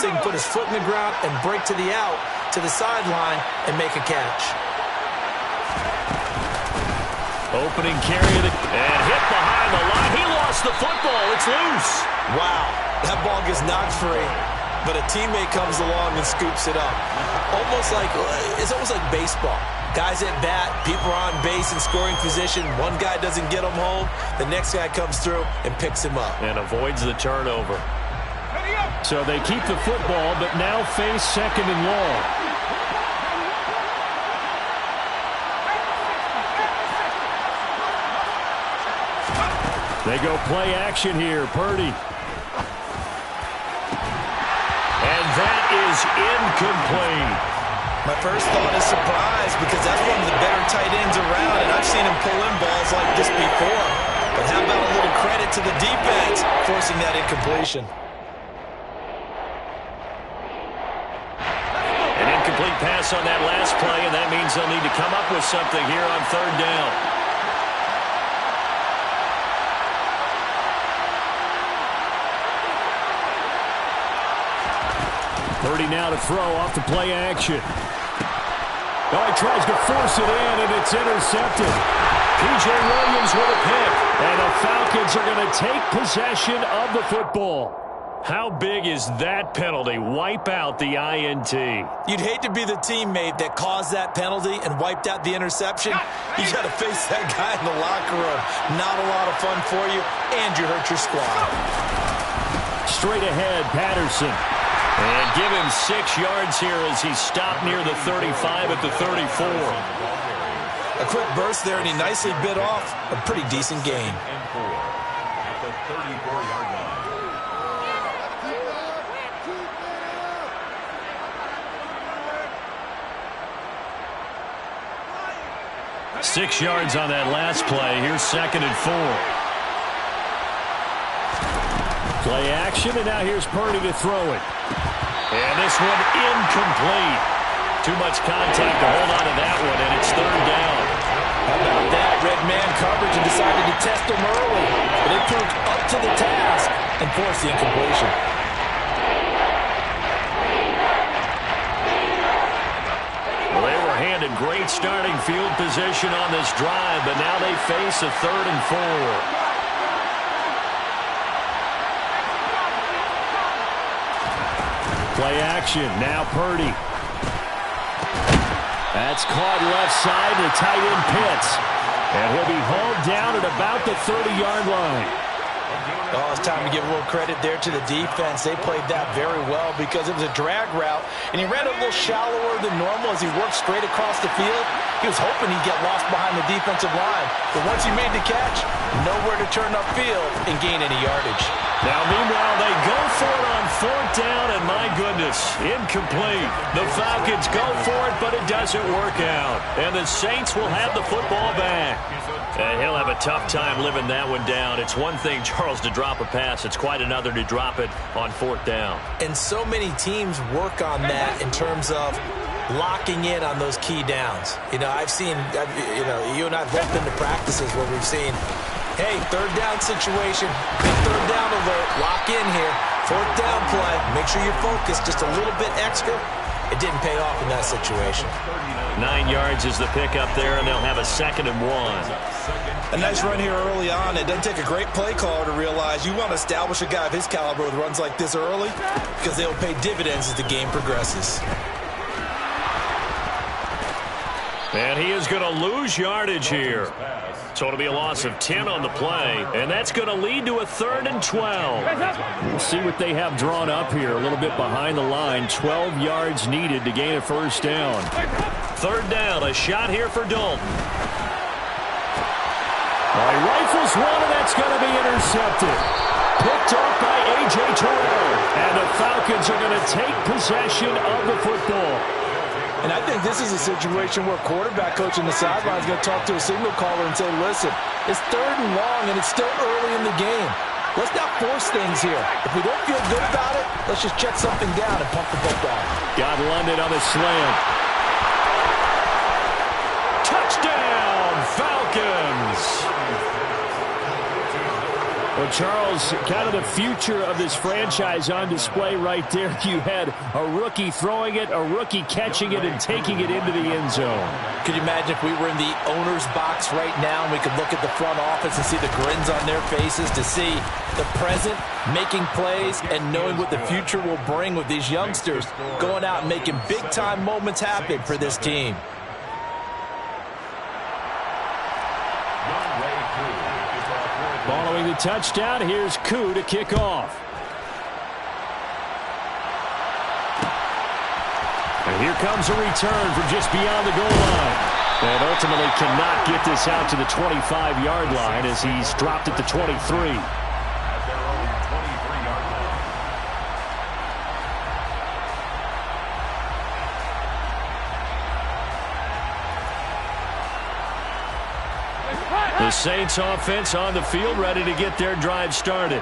so he can put his foot in the ground and break to the out, to the sideline, and make a catch. Opening carry and hit behind the line. He lost the football. It's loose. Wow, that ball gets knocked free, but a teammate comes along and scoops it up. It's almost like baseball. Guys at bat, people are on base in scoring position. One guy doesn't get him home. The next guy comes through and picks him up. And avoids the turnover. So they keep the football, but now face second and long. They go play action here. Purdy. And that is incomplete. My first thought is surprise, because that's one of the better tight ends around, and I've seen him pull in balls like this before. But how about a little credit to the defense forcing that incompletion? An incomplete pass on that last play, and that means they'll need to come up with something here on third down. Purdy now to throw off the play action. Oh, he tries to force it in, and it's intercepted. P.J. Williams with a pick. And the Falcons are going to take possession of the football. How big is that penalty? Wipe out the INT. You'd hate to be the teammate that caused that penalty and wiped out the interception. You got to face that guy in the locker room. Not a lot of fun for you, and you hurt your squad. Straight ahead, Patterson. And give him 6 yards here as he stopped near the 35 at the 34. A quick burst there, and he nicely bit off a pretty decent gain. At the 34-yard line. 6 yards on that last play. Here's 2nd and 4. Play action, and now here's Purdy to throw it. And this one incomplete. Too much contact to hold on to that one, and it's 3rd down. How about that? Red man coverage and decided to test him early. But it proved up to the task and forced the incompletion. Well, they were handed great starting field position on this drive, but now they face a 3rd and 4. Play action. Now Purdy. That's caught left side to tight end Pitts. And he'll be hauled down at about the 30-yard line. Oh, it's time to give a little credit there to the defense. They played that very well because it was a drag route, and he ran a little shallower than normal as he worked straight across the field. He was hoping he'd get lost behind the defensive line. But once he made the catch, nowhere to turn upfield and gain any yardage. Now, meanwhile, they go for it on 4th down, and my goodness, incomplete. The Falcons go for it, but it doesn't work out. And the Saints will have the football back. And he'll have a tough time living that one down. It's one thing, Charles, to drop a pass. It's quite another to drop it on 4th down. And so many teams work on that in terms of locking in on those key downs. You know, you and I have both been to practices where we've seen, hey, 3rd down situation, big 3rd down alert, lock in here, 4th down play, make sure you're focused just a little bit extra. It didn't pay off in that situation. 9 yards is the pickup there, and they'll have a 2nd and 1. A nice run here early on. It doesn't take a great play caller to realize you want to establish a guy of his caliber with runs like this early because they'll pay dividends as the game progresses. And he is going to lose yardage here. So it'll be a loss of 10 on the play, and that's going to lead to a 3rd and 12. We'll see what they have drawn up here. A little bit behind the line. 12 yards needed to gain a 1st down. 3rd down, a shot here for Dalton. He rifles one, and that's going to be intercepted. Picked off by A.J. Terrell. And the Falcons are going to take possession of the football. And I think this is a situation where quarterback coach on the sideline is going to talk to a signal caller and say, listen, it's 3rd and long, and it's still early in the game. Let's not force things here. If we don't feel good about it, let's just check something down and pump the football. Got London on the slant. Touchdown, Falcons! Well, Charles, kind of the future of this franchise on display right there. You had a rookie throwing it, a rookie catching it, and taking it into the end zone. Could you imagine if we were in the owner's box right now and we could look at the front office and see the grins on their faces, to see the present making plays and knowing what the future will bring with these youngsters going out and making big-time moments happen for this team. Following the touchdown, here's Koo to kick off. And here comes a return from just beyond the goal line. And ultimately cannot get this out to the 25-yard line as he's dropped at the 23. The Saints offense on the field, ready to get their drive started.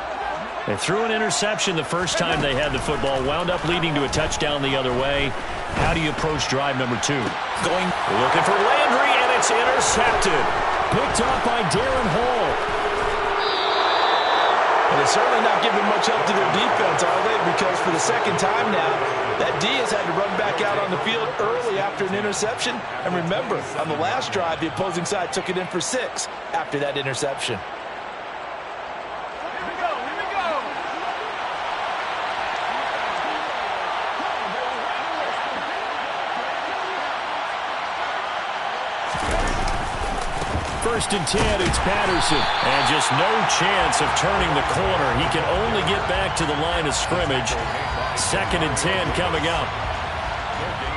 They threw an interception the first time they had the football, wound up leading to a touchdown the other way. How do you approach drive number 2? Looking for Landry, and it's intercepted. Picked off by Darren Hall. And they're certainly not giving much help to their defense, are they? Because for the second time now, that D has had to run back out on the field early after an interception. And remember, on the last drive, the opposing side took it in for 6 after that interception. First and 10, it's Patterson. And just no chance of turning the corner. He can only get back to the line of scrimmage. Second and 10 coming up.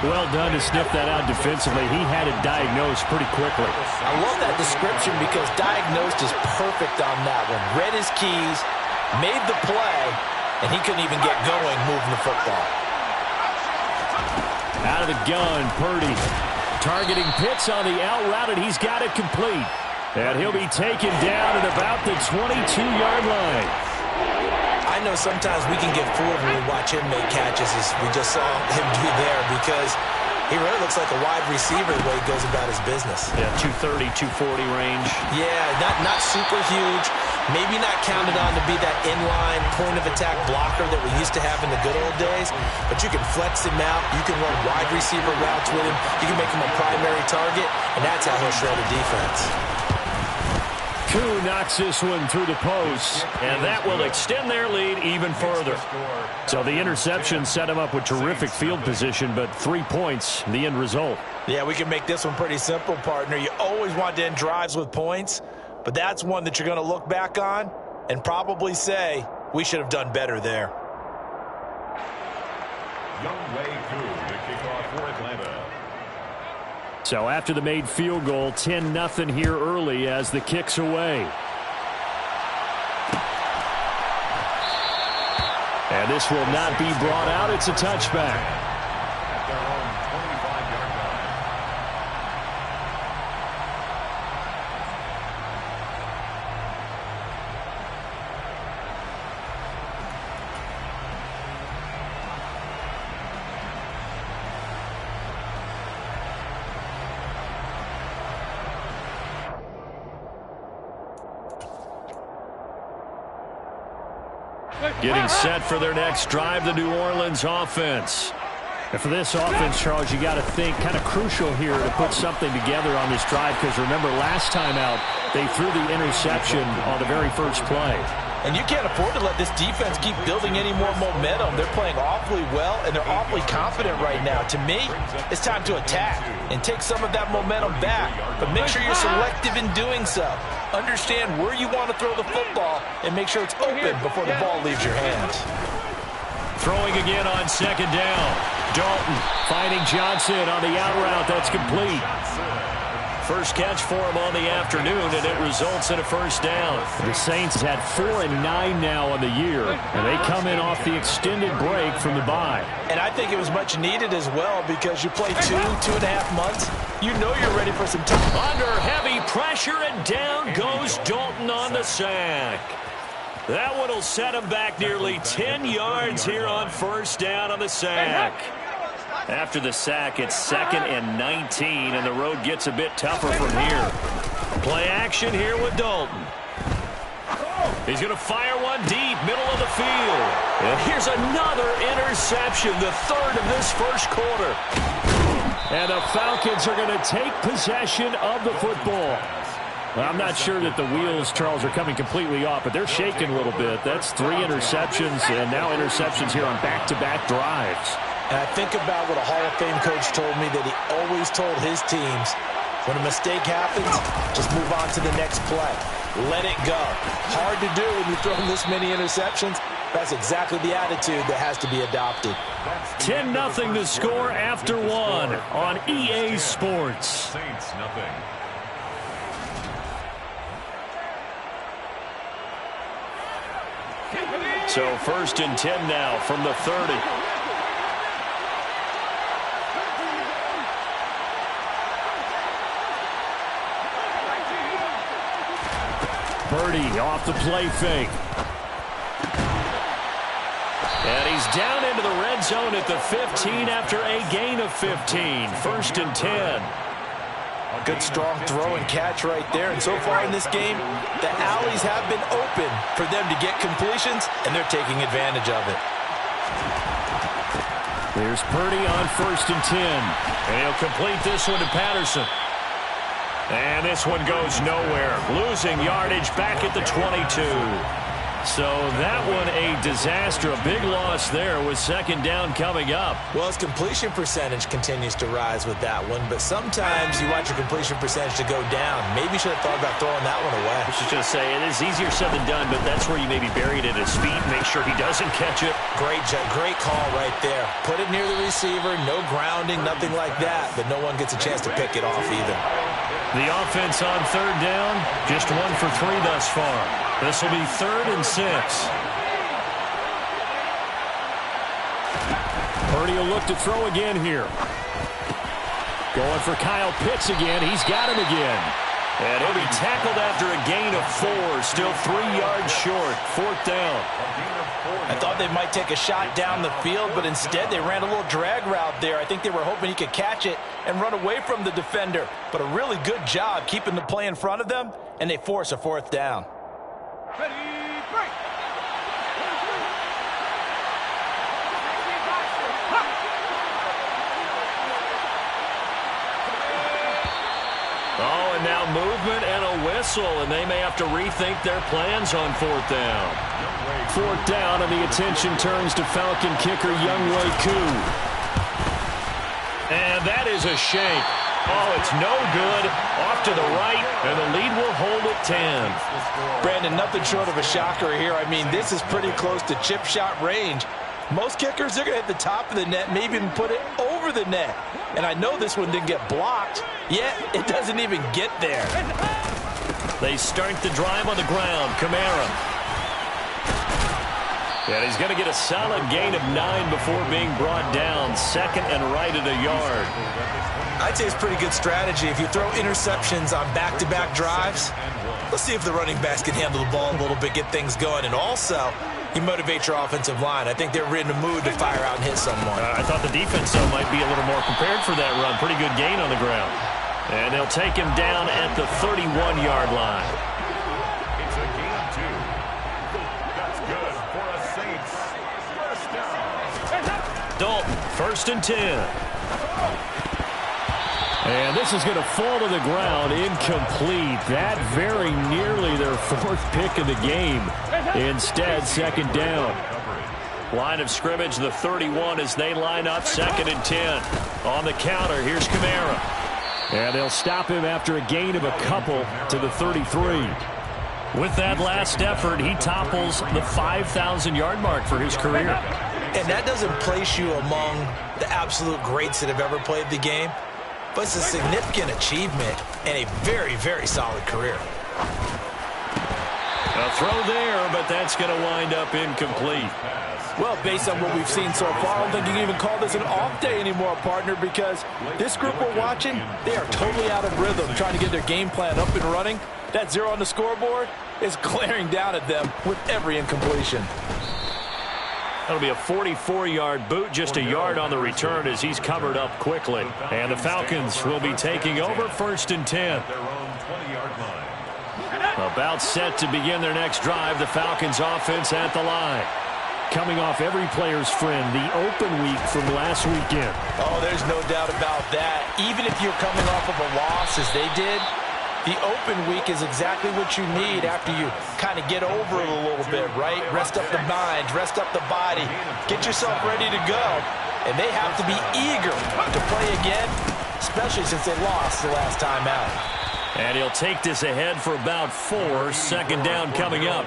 Well done to sniff that out defensively. He had it diagnosed pretty quickly. I love that description because diagnosed is perfect on that one. Read his keys, made the play, and he couldn't even get going moving the football. Out of the gun, Purdy. Targeting Pitts on the out route, and he's got it complete. And he'll be taken down at about the 22-yard line. I know sometimes we can get fooled when we watch him make catches, as we just saw him do there, because he really looks like a wide receiver the way he goes about his business. Yeah, 230, 240 range. Yeah, not super huge. Maybe not counted on to be that inline point-of-attack blocker that we used to have in the good old days, but you can flex him out. You can run wide receiver routes with him. You can make him a primary target, and that's how he'll shred a defense. Koo knocks this one through the post, and that will extend their lead even further. So the interception set him up with terrific field position, but 3 points, the end result. Yeah, we can make this one pretty simple, partner. You always want to end drives with points, but that's one that you're going to look back on and probably say, we should have done better there. Youngway Koo to kick off for Atlanta. So after the made field goal, 10-0 here early as the kick's away. And this will not be brought out. It's a touchback. At their own 25-yard line. Getting set for their next drive, the New Orleans offense. And for this offense, Charles, you got to think kind of crucial here to put something together on this drive, because remember last time out, they threw the interception on the very first play. And you can't afford to let this defense keep building any more momentum. They're playing awfully well, and they're awfully confident right now. To me, it's time to attack and take some of that momentum back. But make sure you're selective in doing so. Understand where you want to throw the football and make sure it's open before the ball leaves your hands. Throwing again on second down. Dalton finding Johnson on the out route. That's complete. First catch for him on the afternoon, and it results in a first down. The Saints had 4-9 now on the year, and they come in off the extended break from the bye. And I think it was much needed as well, because you play 2.5 months. You know you're ready for some time. Under heavy pressure, and down goes Dalton on the sack. That one will set him back nearly 10 yards here on first down on the sack. After the sack, it's 2nd and 19, and the road gets a bit tougher from here. Play action here with Dalton. He's going to fire one deep, middle of the field. And here's another interception, the third of this first quarter. And the Falcons are going to take possession of the football. Well, I'm not sure that the wheels, Charles, are coming completely off, but they're shaking a little bit. That's 3 interceptions, and now interceptions here on back-to-back drives. And I think about what a Hall of Fame coach told me, that he always told his teams, when a mistake happens, just move on to the next play. Let it go. Hard to do when you throw this many interceptions. That's exactly the attitude that has to be adopted. 10-0 the score after 1 on EA Sports. Saints nothing. So 1st and 10 now from the 30. Purdy off the play fake. And he's down into the red zone at the 15 after a gain of 15. 1st and 10. Good strong throw and catch right there. And so far in this game, the alleys have been open for them to get completions, and they're taking advantage of it. There's Purdy on 1st and 10. And he'll complete this one to Patterson. And this one goes nowhere. Losing yardage back at the 22. So that one a disaster. A big loss there with 2nd down coming up. Well, his completion percentage continues to rise with that one, but sometimes you want your completion percentage to go down. Maybe you should have thought about throwing that one away. I should just say, it is easier said than done, but that's where you maybe bury it at his feet and make sure he doesn't catch it. Great call right there. Put it near the receiver, no grounding, nothing like that, but no one gets a chance to pick it off either. The offense on 3rd down, just 1 for 3 thus far. This will be 3rd and 6. Purdy will look to throw again here. Going for Kyle Pitts again. He's got him again. And he'll be tackled after a gain of 4. Still 3 yards short. 4th down. I thought they might take a shot down the field, but instead they ran a little drag route there. I think they were hoping he could catch it and run away from the defender. But a really good job keeping the play in front of them, and they force a 4th down. Ready, break. Oh, and now movement and a whistle, and they may have to rethink their plans on 4th down. 4th down, and the attention turns to Falcon kicker Younghoe Koo. And that is a shank. Oh, it's no good. Off to the right, and the lead will hold at 10. Brandon, nothing short of a shocker here. I mean, this is pretty close to chip shot range. Most kickers, they're going to hit the top of the net, maybe even put it over the net. And I know this one didn't get blocked, yet it doesn't even get there. They start the drive on the ground. Kamara. And he's going to get a solid gain of 9 before being brought down. 2nd and right at a yard. I'd say it's pretty good strategy. If you throw interceptions on back-to-back drives, let's see if the running backs can handle the ball a little bit, get things going. And also, you motivate your offensive line. I think they're in the mood to fire out and hit someone. I thought the defense, though, might be a little more prepared for that run. Pretty good gain on the ground. And they'll take him down at the 31-yard line. It's a gain of 2. That's good for a Saints. First down. Dalton, 1st and 10. And this is going to fall to the ground, incomplete. That very nearly their 4th pick of the game. Instead, 2nd down. Line of scrimmage, the 31 as they line up, 2nd and 10. On the counter, here's Kamara. And they'll stop him after a gain of a couple to the 33. With that last effort, he topples the 5,000-yard mark for his career. And that doesn't place you among the absolute greats that have ever played the game. But it's a significant achievement and a very, very solid career. A throw there, but that's going to wind up incomplete. Well, based on what we've seen so far, I don't think you can even call this an off day anymore, partner, because this group we're watching, they are totally out of rhythm, trying to get their game plan up and running. That 0 on the scoreboard is glaring down at them with every incompletion. That'll be a 44-yard boot, just a yard on the return as he's covered up quickly. And the Falcons will be taking over 1st and 10. About set to begin their next drive. The Falcons offense at the line. Coming off every player's friend, the open week from last weekend. Oh, there's no doubt about that. Even if you're coming off of a loss as they did, the open week is exactly what you need after you kind of get over it a little bit, right? Rest up the mind, rest up the body, get yourself ready to go. And they have to be eager to play again, especially since they lost the last time out. And he'll take this ahead for about 4. Second down coming up.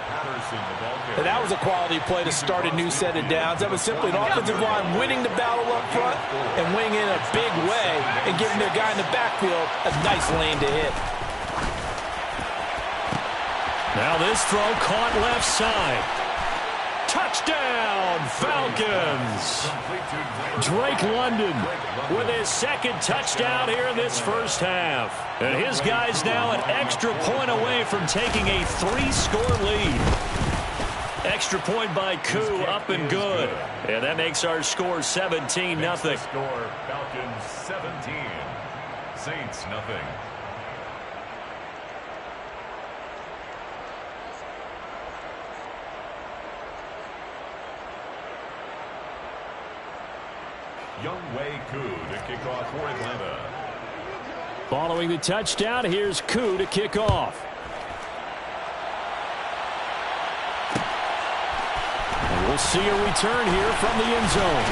And that was a quality play to start a new set of downs. That was simply an offensive line winning the battle up front and winning in a big way and giving their guy in the backfield a nice lane to hit. Now this throw caught left side. Touchdown, Falcons! Drake London with his second touchdown here in this first half. And his guys now an extra point away from taking a 3-score lead. Extra point by Koo, up and good. And that makes our score 17-0. Score, Falcons 17, Saints nothing. Younghoe Koo to kick off for Atlanta. Following the touchdown, here's Koo to kick off. And we'll see a return here from the end zone.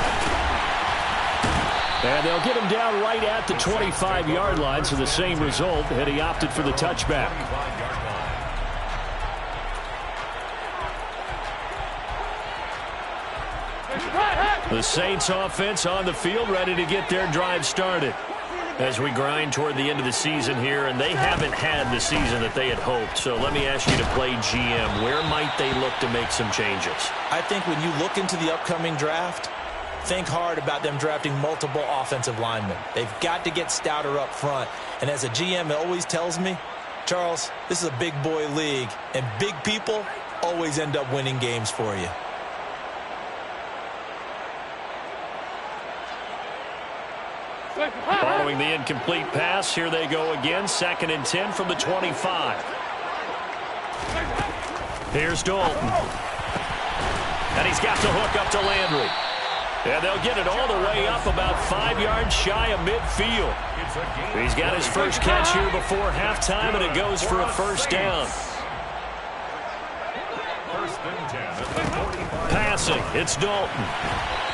And they'll get him down right at the 25-yard line, so the same result, and he opted for the touchback. The Saints offense on the field, ready to get their drive started. As we grind toward the end of the season here, and they haven't had the season that they had hoped. So let me ask you to play GM. Where might they look to make some changes? I think when you look into the upcoming draft, think hard about them drafting multiple offensive linemen. They've got to get stouter up front. And as a GM, it always tells me, Charles, this is a big boy league, and big people always end up winning games for you. Following the incomplete pass, here they go again. 2nd and 10 from the 25. Here's Dalton. And he's got the hook up to Landry. And they'll get it all the way up about 5 yards shy of midfield. He's got his first catch here before halftime, and it goes for a first down. Passing, it's Dalton.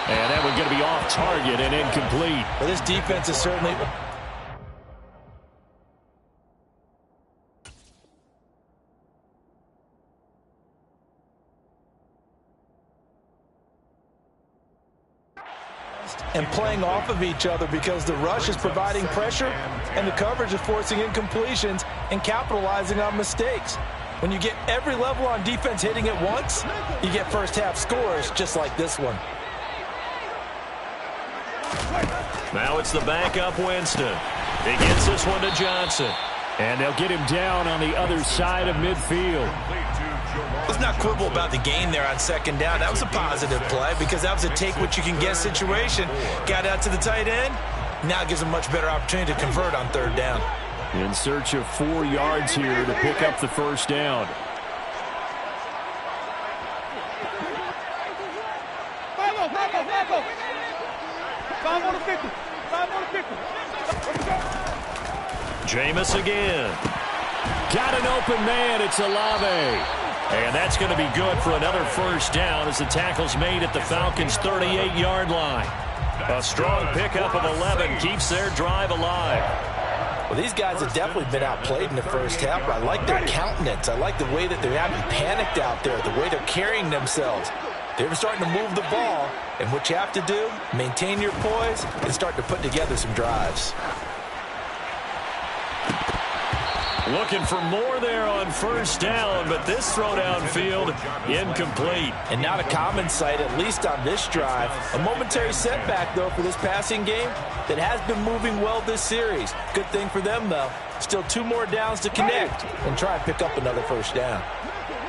And that one's going to be off target and incomplete. Well, this defense is certainly... and playing off of each other because the rush is providing pressure and the coverage is forcing incompletions and capitalizing on mistakes. When you get every level on defense hitting at once, you get first half scores just like this one. Now it's the backup Winston. He gets this one to Johnson. And they'll get him down on the other side of midfield. Let's not quibble about the gain there on 2nd down. That was a positive play because that was a take-what-you-can-get situation. Got out to the tight end. Now gives him much better opportunity to convert on 3rd down. In search of 4 yards here to pick up the first down. Jameis again. Got an open man. It's Olave. And that's going to be good for another first down as the tackle's made at the Falcons' 38-yard line. A strong pickup of 11 keeps their drive alive. Well, these guys have definitely been outplayed in the first half. I like their countenance. I like the way that they're having panicked out there, the way they're carrying themselves. They're starting to move the ball, and what you have to do, maintain your poise and start to put together some drives. Looking for more there on first down, but this throw downfield incomplete. And not a common sight, at least on this drive. A momentary setback, though, for this passing game that has been moving well this series. Good thing for them, though. Still 2 more downs to connect and try and pick up another first down.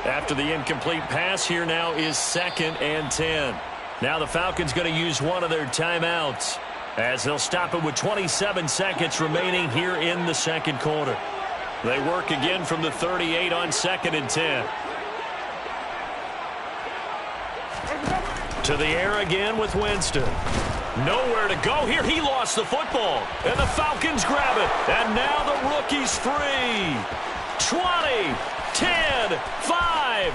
After the incomplete pass, here now is 2nd and 10. Now the Falcons going to use one of their timeouts as they'll stop it with 27 seconds remaining here in the second quarter. They work again from the 38 on 2nd and 10. To the air again with Winston. Nowhere to go here. He lost the football. And the Falcons grab it. And now the rookie's free. 20, 10, 5.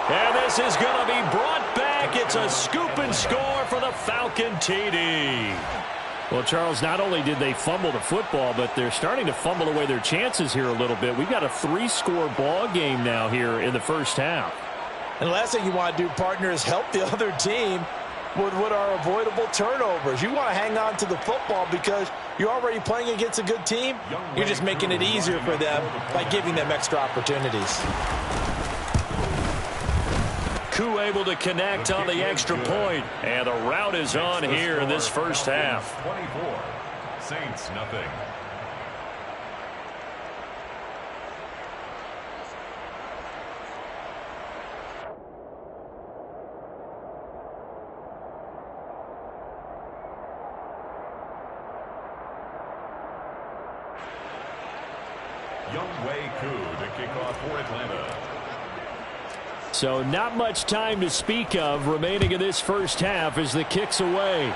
And this is going to be brought back. It's a scoop and score for the Falcon TD. Well, Charles, not only did they fumble the football, but they're starting to fumble away their chances here a little bit. We've got a 3-score ball game now here in the first half. And the last thing you want to do, partner, is help the other team with what are avoidable turnovers. You want to hang on to the football because you're already playing against a good team. You're just making it easier for them by giving them extra opportunities. Koo able to connect on the extra point. And the route is on here in this first half. 24. Saints, nothing. Koo to kick off for Atlanta. So not much time to speak of remaining in this first half as the kick's away.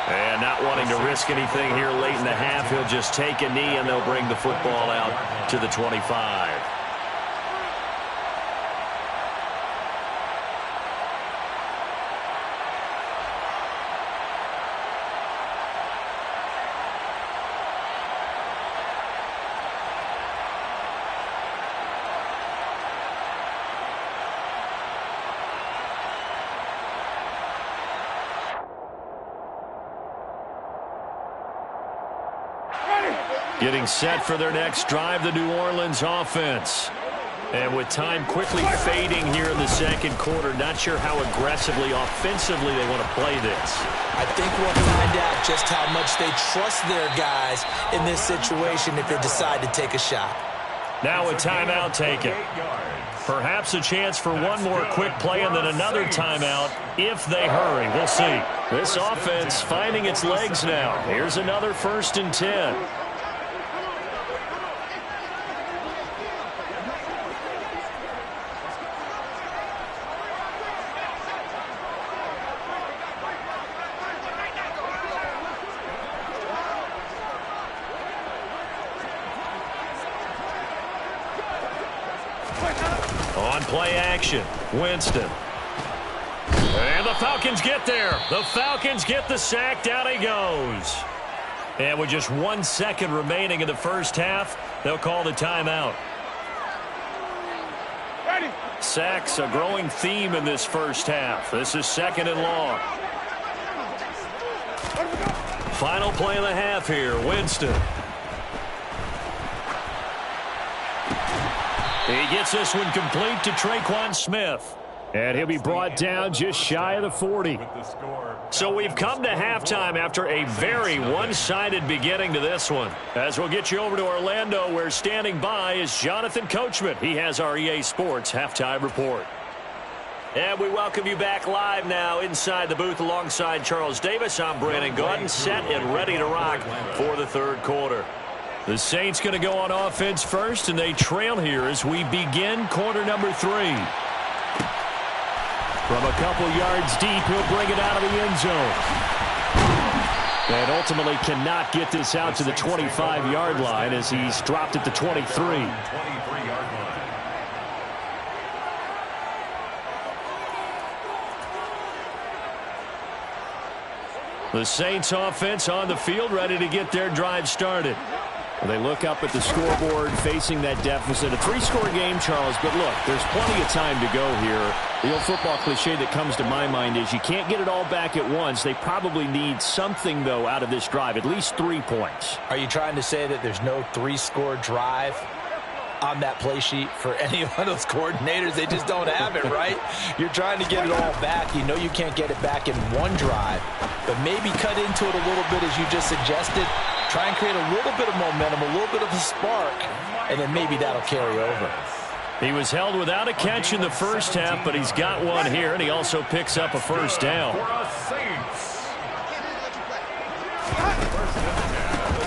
And not wanting to risk anything here late in the half, he'll just take a knee and they'll bring the football out to the 25. Getting set for their next drive, the New Orleans offense. And with time quickly fading here in the second quarter, not sure how aggressively, offensively they want to play this. I think we'll find out just how much they trust their guys in this situation if they decide to take a shot. Now a timeout taken. Perhaps a chance for one more quick play and then another timeout if they hurry. We'll see. This offense finding its legs now. Here's another 1st and 10. On play action, Winston. And the Falcons get there. The Falcons get the sack. Down he goes. And with just 1 second remaining in the first half, they'll call the timeout. Sacks, a growing theme in this first half. This is 2nd and long. Final play of the half here, Winston. He gets this one complete to Traquan Smith. And he'll be brought down just shy of the 40. So we've come to halftime after a very one-sided beginning to this one. As we'll get you over to Orlando, where standing by is Jonathan Coachman. He has our EA Sports halftime report. And we welcome you back live now inside the booth alongside Charles Davis. I'm Brandon Gordon, set and ready to rock for the third quarter. The Saints going to go on offense first, and they trail here as we begin quarter number 3. From a couple yards deep, he'll bring it out of the end zone. And ultimately cannot get this out to the 25-yard line as he's dropped at the 23. The Saints offense on the field, ready to get their drive started. They look up at the scoreboard facing that deficit. A 3-score game, Charles, but look, there's plenty of time to go here. The old football cliche that comes to my mind is you can't get it all back at once. They probably need something, though, out of this drive, at least 3 points. Are you trying to say that there's no 3-score drive on that play sheet for any one of those coordinators? They just don't have it, right? You're trying to get it all back. You know you can't get it back in one drive, but maybe cut into it a little bit as you just suggested. Try and create a little bit of momentum, a little bit of a spark, and then maybe that'll carry over. He was held without a catch in the first half, but he's got one here, and he also picks up a first down.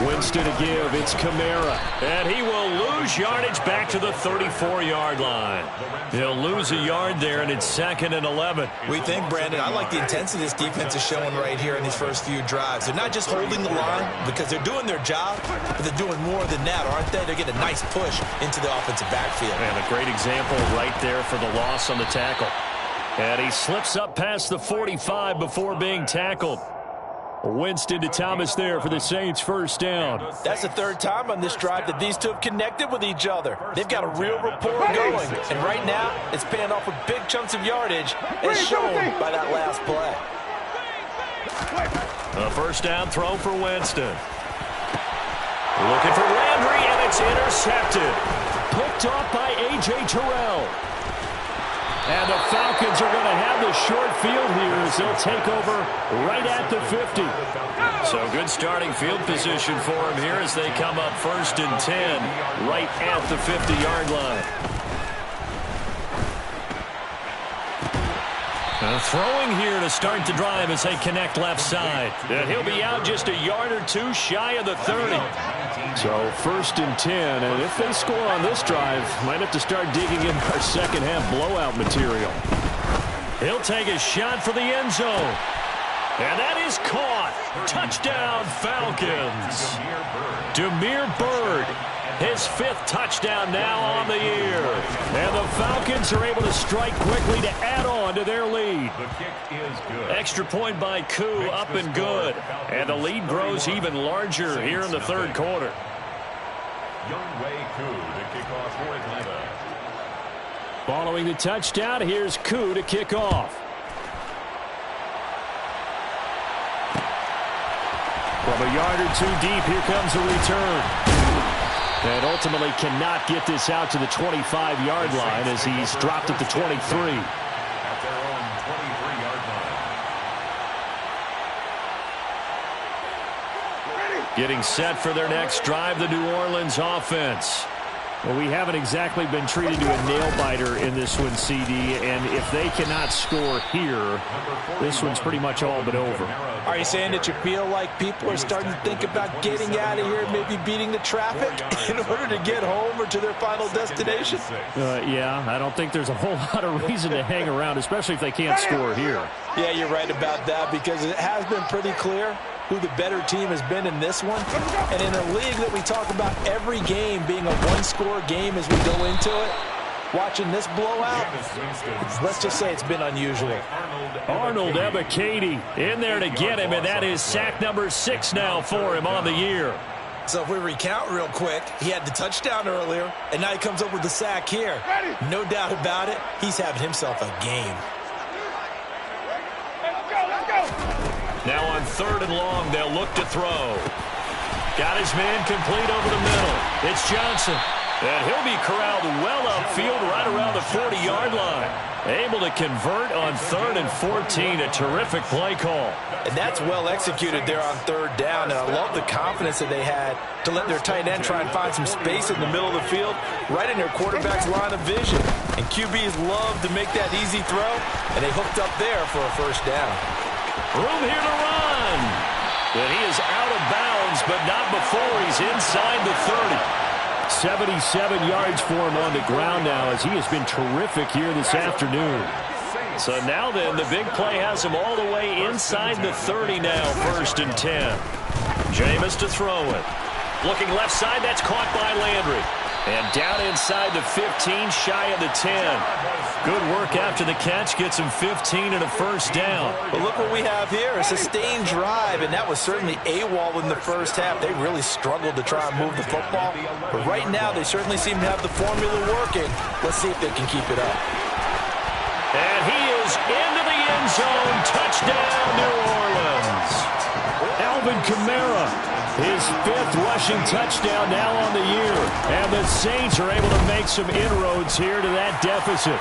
Winston to give. It's Kamara. And he will lose yardage back to the 34-yard line. He'll lose a yard there, and it's 2nd and 11. We think, Brandon, I like the intensity this defense is showing right here in these first few drives. They're not just holding the line because they're doing their job, but they're doing more than that, aren't they? They're getting a nice push into the offensive backfield. And a great example right there for the loss on the tackle. And he slips up past the 45 before being tackled. Winston to Thomas there for the Saints' first down. That's the third time on this drive that these two have connected with each other. They've got a real rapport going. And right now, it's paying off with big chunks of yardage, as shown by that last play. A first down throw for Winston. Looking for Landry, and it's intercepted. Picked off by A.J. Terrell. And the Falcons are going to have the short field here as they'll take over right at the 50. So good starting field position for them here as they come up 1st and 10 right at the 50-yard line. Throwing here to start the drive as they connect left side. And he'll be out just a yard or two shy of the 30. So 1st and 10, and if they score on this drive, might have to start digging in our second half blowout material. He'll take a shot for the end zone. And that is caught. Touchdown, Falcons. Damiere Byrd, his 5th touchdown now on the year. And the Falcons are able to strike quickly to add on to their lead. The kick is good. Extra point by Koo, up and good. And the lead grows even larger here in the 3rd quarter. Younghoe Koo to kick off for Atlanta. Following the touchdown, here's Koo to kick off. From a yard or two deep, here comes the return. And ultimately cannot get this out to the 25-yard line as he's dropped at the 23. At their own 23-yard line. Getting set for their next drive, the New Orleans offense. Well, we haven't exactly been treated to a nail-biter in this one, CD, and if they cannot score here, this one's pretty much all but over. Are you saying that you feel like people are starting to think about getting out of here, maybe beating the traffic in order to get home or to their final destination? Yeah, I don't think there's a whole lot of reason to hang around, especially if they can't score here. Yeah, you're right about that because it has been pretty clear who the better team has been in this one. And in a league that we talk about every game being a one-score game as we go into it, watching this blowout, let's just say it's been unusual. Arnold Ebiketie in there to get him, and that is sack number 6 now for him on the year. So if we recount real quick, he had the touchdown earlier, and now he comes up with the sack here. No doubt about it, he's having himself a game. Now on 3rd and long, they'll look to throw. Got his man complete over the middle. It's Johnson. And he'll be corralled well upfield right around the 40-yard line. Able to convert on 3rd and 14. A terrific play call. And that's well executed there on 3rd down. And I love the confidence that they had to let their tight end try and find some space in the middle of the field, right in their quarterback's line of vision. And QBs love to make that easy throw, and they hooked up there for a first down. Room here to run. But he is out of bounds, but not before he's inside the 30. 77 yards for him on the ground now as he has been terrific here this afternoon. So now then, the big play has him all the way inside the 30 now, 1st and 10. Jameis to throw it. Looking left side, that's caught by Landry. And down inside the 15, shy of the 10. Good work after the catch, gets him 15 and a first down. But look what we have here, a sustained drive, and that was certainly AWOL in the first half. They really struggled to try and move the football. But right now, they certainly seem to have the formula working. Let's see if they can keep it up. And he is into the end zone. Touchdown, New Orleans. Alvin Kamara, his 5th rushing touchdown now on the year. And the Saints are able to make some inroads here to that deficit.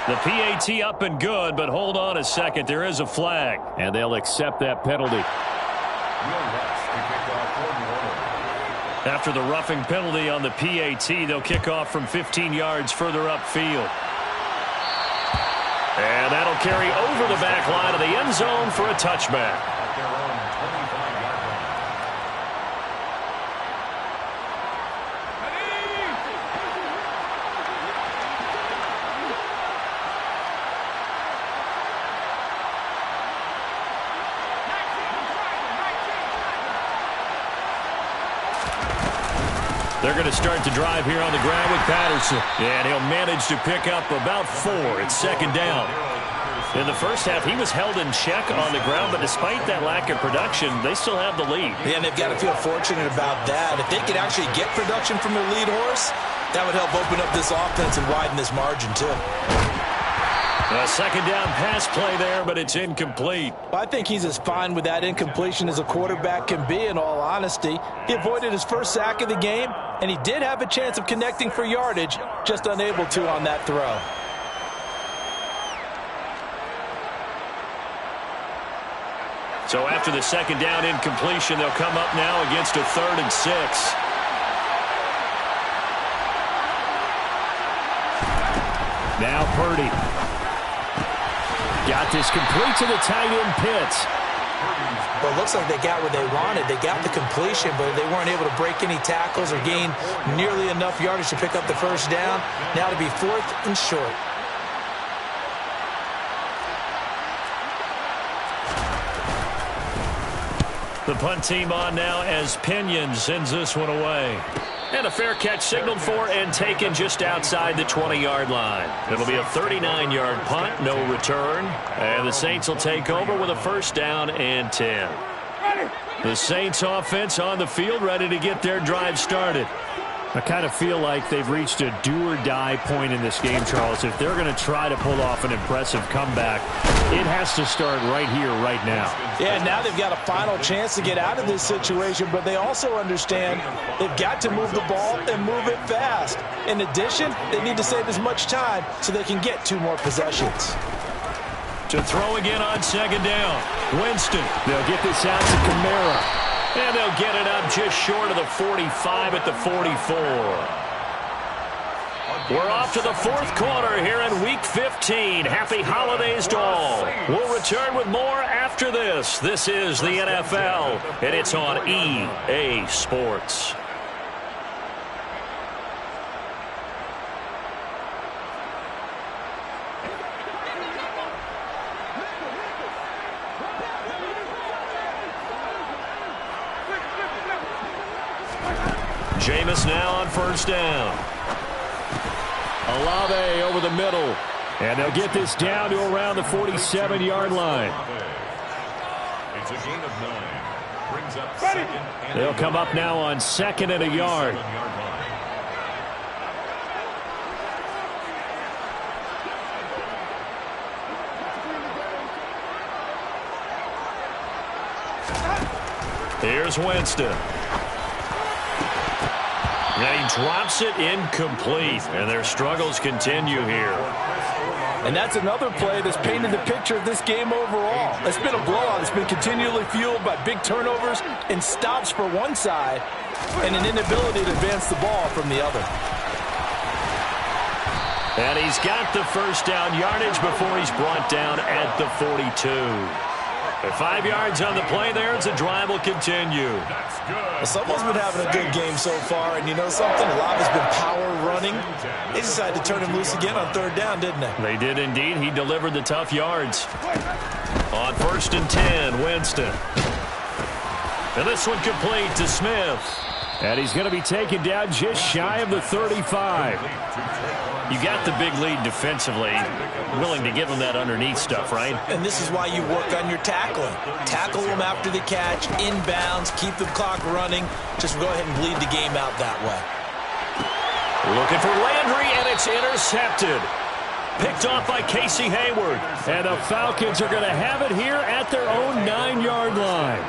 The PAT up and good, but hold on a second. There is a flag. And they'll accept that penalty. After the roughing penalty on the PAT, they'll kick off from 15 yards further upfield. And that'll carry over the back line of the end zone for a touchback. They're going to start the drive here on the ground with Patterson. And he'll manage to pick up about 4. It's second down. In the first half, he was held in check on the ground, but despite that lack of production, they still have the lead. Yeah, and they've got to feel fortunate about that. If they could actually get production from their lead horse, that would help open up this offense and widen this margin, too. A second down pass play there, but it's incomplete. Well, I think he's as fine with that incompletion as a quarterback can be, in all honesty. He avoided his first sack of the game, and he did have a chance of connecting for yardage, just unable to on that throw. So after the second down incompletion, they'll come up now against a 3rd and 6. Now Purdy. Got this complete to the tight end Pitts. Well, it looks like they got what they wanted. They got the completion, but they weren't able to break any tackles or gain nearly enough yardage to pick up the first down. Now to be 4th and short. The punt team on now as Pinion sends this one away. And a fair catch signaled for and taken just outside the 20-yard line. It'll be a 39-yard punt, no return. And the Saints will take over with a 1st down and 10. The Saints offense on the field ready to get their drive started. I kind of feel like they've reached a do-or-die point in this game, Charles. If they're going to try to pull off an impressive comeback, it has to start right here, right now. Yeah, now they've got a final chance to get out of this situation, but they also understand they've got to move the ball and move it fast. In addition, they need to save as much time so they can get 2 more possessions. To throw again on second down, Winston. They'll get this out to Kamara. And they'll get it up just short of the 45 at the 44. We're off to the 4th quarter here in Week 15. Happy holidays to all. We'll return with more after this. This is the NFL, and it's on EA Sports. Jameis now on 1st down. Olave over the middle. And they'll get this down to around the 47-yard line. It's a gain of 9. Brings up 2nd. They'll come up now on 2nd and a yard. Here's Winston. And he drops it incomplete. And their struggles continue here. And that's another play that's painted the picture of this game overall. It's been a blowout. It's been continually fueled by big turnovers and stops for one side and an inability to advance the ball from the other. And he's got the 1st down yardage before he's brought down at the 42. At 5 yards on the play there as the drive will continue. Well, someone's been having a good game so far, and you know something? A lot has been power running. They decided to turn him loose again on 3rd down, didn't they? They did indeed. He delivered the tough yards. On 1st and 10, Winston. And this one complete to Smith. And he's going to be taken down just shy of the 35. You got the big lead defensively, willing to give them that underneath stuff, right? And this is why you work on your tackling. Tackle them after the catch, inbounds, keep the clock running. Just go ahead and bleed the game out that way. Looking for Landry, and it's intercepted. Picked off by Casey Hayward. And the Falcons are going to have it here at their own 9-yard line.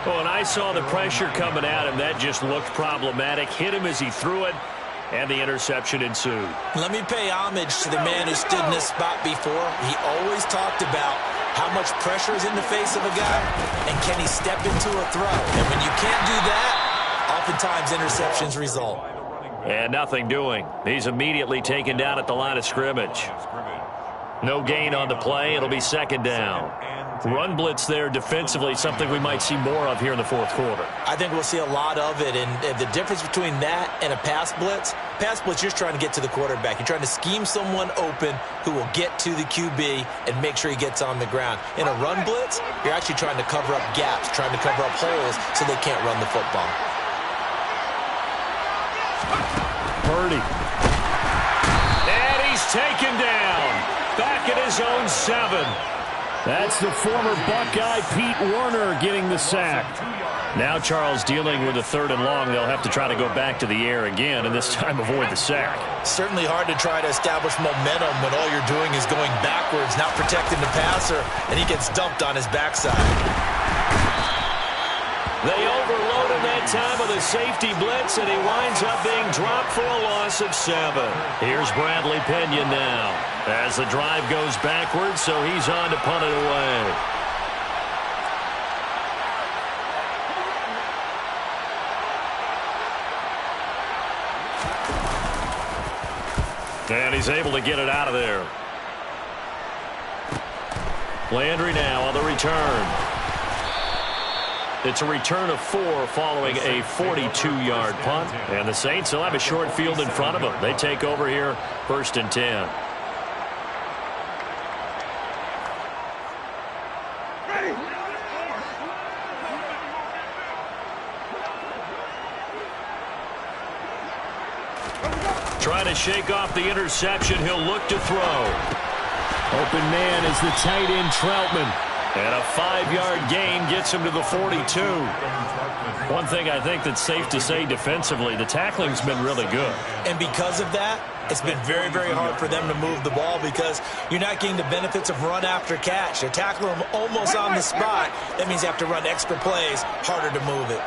Oh, and I saw the pressure coming at him. That just looked problematic. Hit him as he threw it. And the interception ensued. Let me pay homage to the man who stood in this spot before. He always talked about how much pressure is in the face of a guy, and can he step into a throw. And when you can't do that, oftentimes interceptions result. And nothing doing. He's immediately taken down at the line of scrimmage. No gain on the play. It'll be 2nd down. Run blitz there defensively, something we might see more of here in the 4th quarter. I think we'll see a lot of it, and the difference between that and a pass blitz, you're just trying to get to the quarterback. You're trying to scheme someone open who will get to the QB and make sure he gets on the ground. In a run blitz, you're actually trying to cover up gaps, trying to cover up holes so they can't run the football. Purdy. And he's taken down. Back at his own 7. That's the former Buckeye Pete Werner getting the sack. Now Charles dealing with a 3rd and long. They'll have to try to go back to the air again, and this time avoid the sack. Certainly hard to try to establish momentum when all you're doing is going backwards, not protecting the passer, and he gets dumped on his backside. They overloaded that time with a safety blitz, and he winds up being dropped for a loss of 7. Here's Bradley Pinion now as the drive goes backwards, so he's on to punt it away. And he's able to get it out of there. Landry now on the return. It's a return of 4 following a 42-yard punt. And the Saints will have a short field in front of them. They take over here, 1st and 10. Trying to shake off the interception. He'll look to throw. Open man is the tight end Troutman. And a 5-yard gain gets him to the 42. One thing I think that's safe to say defensively, the tackling's been really good. And because of that, it's been very, very hard for them to move the ball because you're not getting the benefits of run after catch. They're tackling them almost on the spot. That means you have to run extra plays, harder to move it.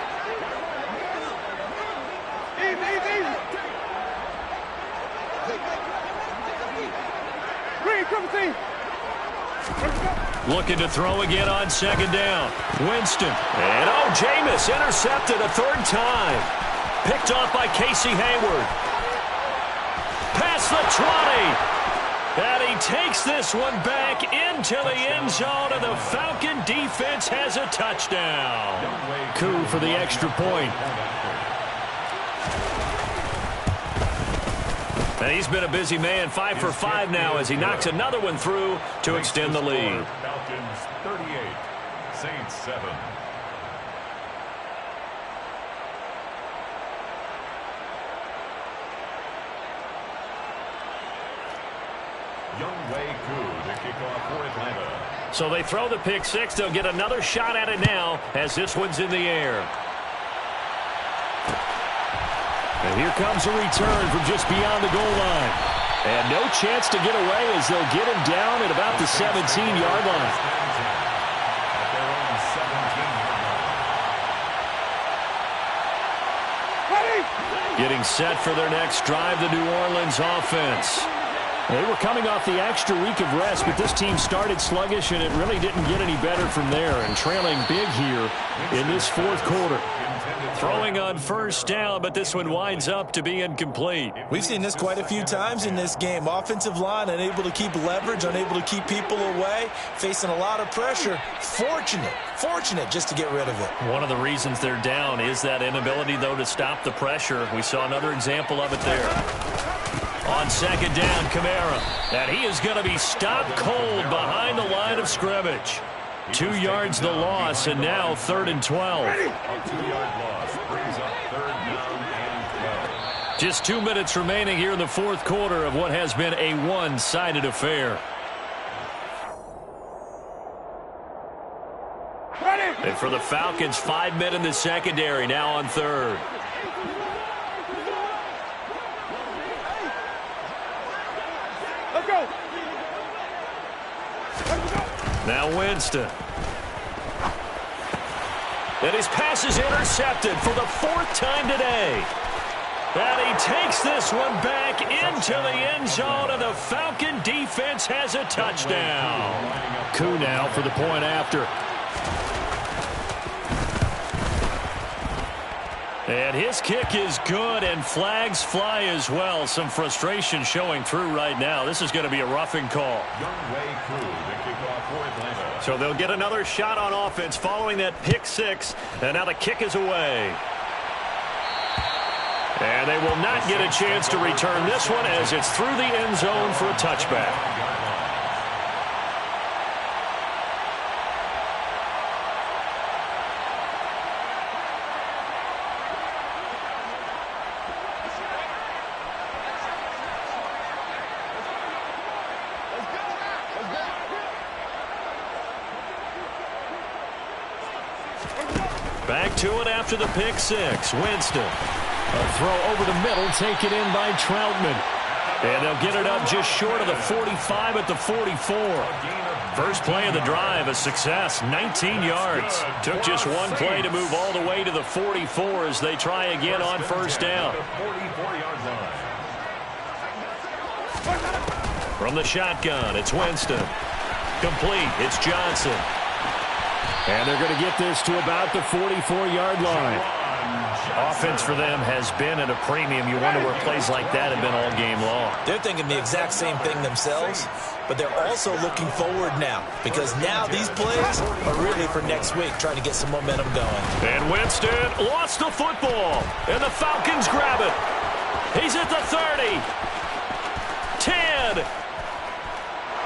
Looking to throw again on 2nd down. Winston. And Jameis intercepted a 3rd time. Picked off by Casey Hayward. Past the 20. And he takes this one back into the end zone, and the Falcon defense has a touchdown. Coup for the extra point. And he's been a busy man, 5 for 5 now as he knocks another one through to extend the lead. Falcons 38, Saints 7. Younghoe Koo to kick off for Atlanta. So they throw the pick 6. They'll get another shot at it now as this one's in the air. And here comes a return from just beyond the goal line. And no chance to get away as they'll get him down at about the 17-yard line. Getting set for their next drive, the New Orleans offense. They were coming off the extra week of rest, but this team started sluggish, and it really didn't get any better from there. And trailing big here in this 4th quarter. Throwing on 1st down, but this one winds up to be incomplete. We've seen this quite a few times in this game. Offensive line unable to keep leverage, unable to keep people away, facing a lot of pressure. Fortunate just to get rid of it. One of the reasons they're down is that inability, though, to stop the pressure. We saw another example of it there. On 2nd down, Kamara. And he is going to be stopped cold behind the line of scrimmage. 2 yards the loss, and now 3rd and 12. A 2-yard loss brings up 3rd down and 12. Just 2 minutes remaining here in the 4th quarter of what has been a one-sided affair. And for the Falcons, 5 men in the secondary, now on 3rd. Let's go. Now Winston. And his pass is intercepted for the 4th time today. And he takes this one back into the end zone, and the Falcon defense has a touchdown. Coup now for the point after. And his kick is good, and flags fly as well. Some frustration showing through right now. This is going to be a roughing call. Younghoe Koo to kick off for Atlanta. So they'll get another shot on offense following that pick 6. And now the kick is away. And they will not get a chance to return this one as it's through the end zone for a touchback. Back to it after the pick six. Winston. A throw over the middle, taken in by Troutman. And they'll get it up just short of the 45 at the 44. First play of the drive, a success, 19 yards. Took just one play to move all the way to the 44 as they try again on first down. From the shotgun, it's Winston. Complete, it's Johnson. And they're going to get this to about the 44-yard line. Offense for them has been at a premium. You wonder where plays like that have been all game long. They're thinking the exact same thing themselves, but they're also looking forward now because now these plays are really for next week, trying to get some momentum going. And Winston lost the football, and the Falcons grab it. He's at the 30, 10,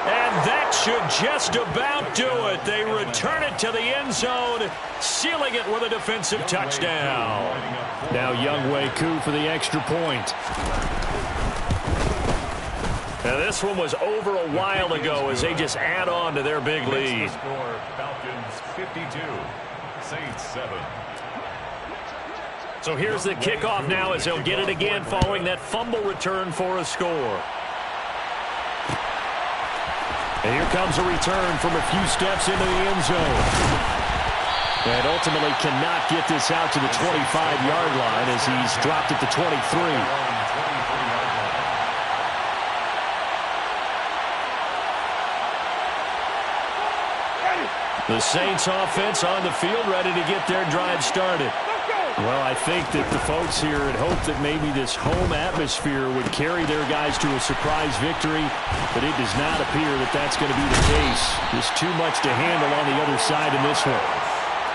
and that should just about do it. They return it to the end zone, sealing it with a defensive touchdown. Now Younghoe Koo for the extra point. Now this one was over a while ago as they just add on to their big lead. Falcons 52, Saints 7. So here's the kickoff now as they'll get it again following that fumble return for a score. And here comes a return from a few steps into the end zone. And ultimately cannot get this out to the 25-yard line as he's dropped at the 23. The Saints offense on the field ready to get their drive started. Well, I think that the folks here had hoped that maybe this home atmosphere would carry their guys to a surprise victory, but it does not appear that that's going to be the case. Just too much to handle on the other side in this one.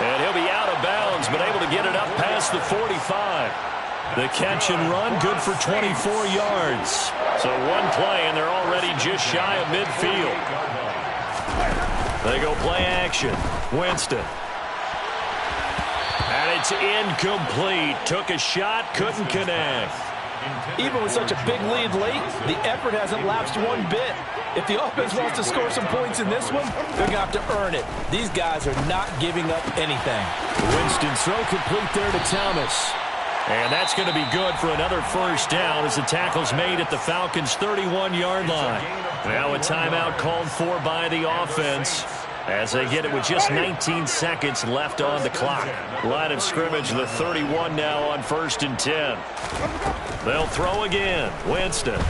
And he'll be out of bounds, but able to get it up past the 45. The catch and run, good for 24 yards. So one play, and they're already just shy of midfield. They go play action. Winston. And it's incomplete. Took a shot, couldn't connect. Even with such a big lead late, the effort hasn't lapsed one bit. If the offense wants to score some points in this one, they're going to have to earn it. These guys are not giving up anything. Winston throw complete there to Thomas. And that's going to be good for another first down as the tackle's made at the Falcons' 31-yard line. Now a timeout called for by the offense as they get it with just 19 seconds left on the clock. Line of scrimmage, the 31 now on 1st and 10. They'll throw again. Winston.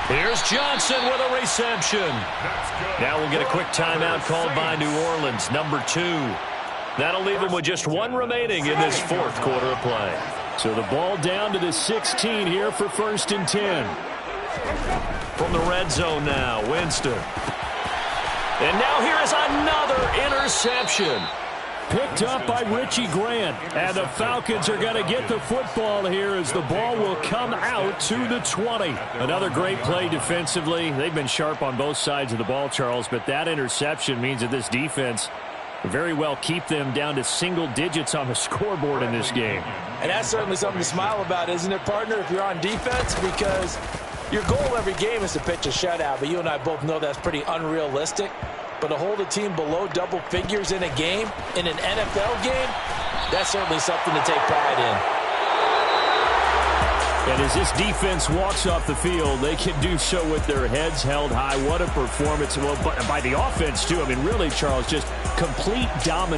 Here's Johnson with a reception. Now we'll get a quick timeout called by New Orleans, number 2. That'll leave them with just one remaining in this fourth quarter of play. So the ball down to the 16 here for 1st and 10. From the red zone now, Winston. And now here is another interception. Picked up by Richie Grant. And the Falcons are going to get the football here as the ball will come out to the 20. Another great play defensively. They've been sharp on both sides of the ball, Charles, but that interception means that this defense very well keep them down to single digits on the scoreboard in this game. And that's certainly something to smile about, isn't it, partner, if you're on defense? Because your goal every game is to pitch a shutout, but you and I both know that's pretty unrealistic. But to hold a team below double figures in a game, in an NFL game, that's certainly something to take pride in. And as this defense walks off the field, they can do so with their heads held high. What a performance. Well, by the offense, too. I mean, really, Charles, just complete dominance.